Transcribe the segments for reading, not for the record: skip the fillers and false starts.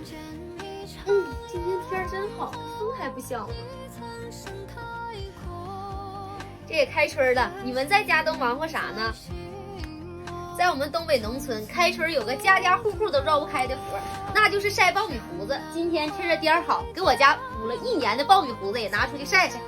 今天天真好，风还不小呢。这也开春了，你们在家都忙活啥呢？在我们东北农村，开春有个家家户户都绕不开的活，那就是晒爆米胡子。今天趁着天好，给我家捂了1年的爆米胡子也拿出去晒晒。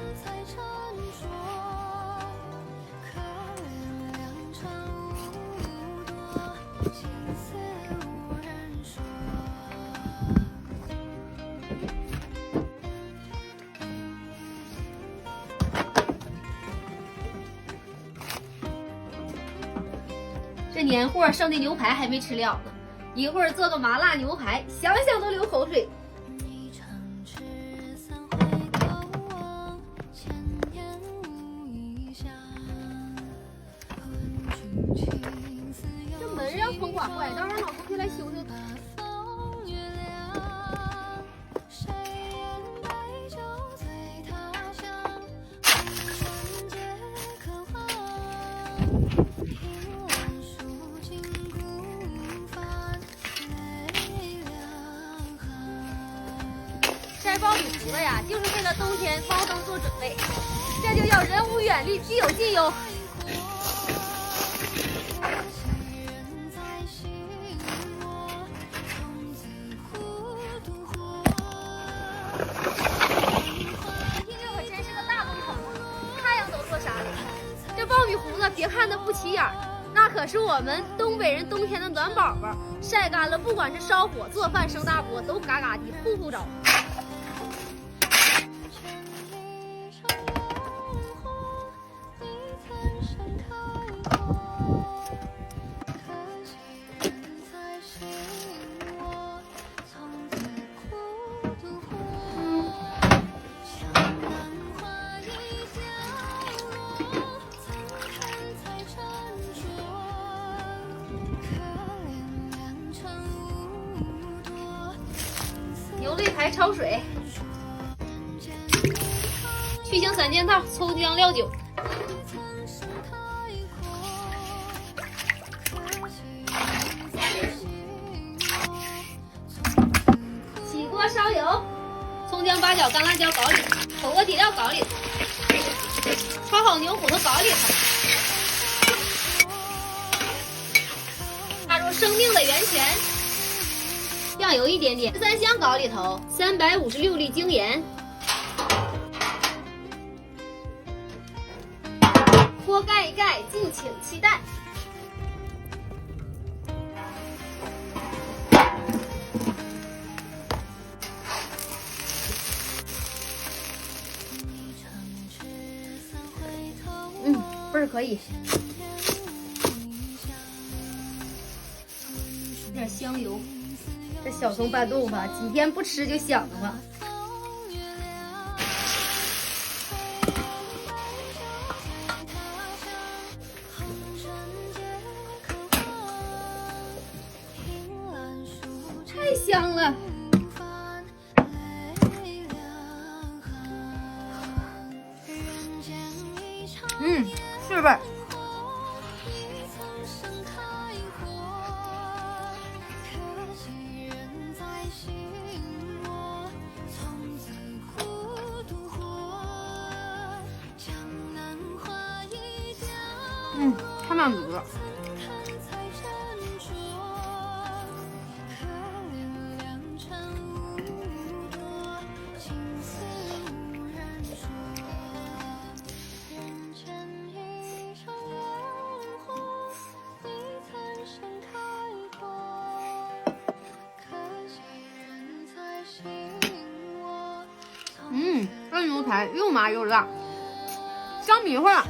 这年货剩的牛排还没吃了呢，一会儿做个麻辣牛排，想想都流口水。这门让风刮坏，到时候老同学来修修。晒爆米胡子呀，就是为了冬天猫灯做准备，这就叫人无远虑，必有近忧。这可真是个大工程，太阳都落山了。这爆米胡子别看它不起眼，那可是我们东北人冬天的暖宝宝，晒干了，不管是烧火、做饭、生大锅，都嘎嘎的，户户着。牛肋排焯水，去腥3件套，葱姜料酒。起锅烧油，葱姜八角干辣椒搞里头，火锅底料搞里头，焯好牛骨头搞里头，踏入生命的源泉。酱油一点点，13香搞里头，356粒精盐，锅盖一盖，敬请期待。味儿可以，有点香油。这小葱拌豆腐，几天不吃就想着了。太香了！是味儿。太满足了。这牛排又麻又辣，香迷糊了。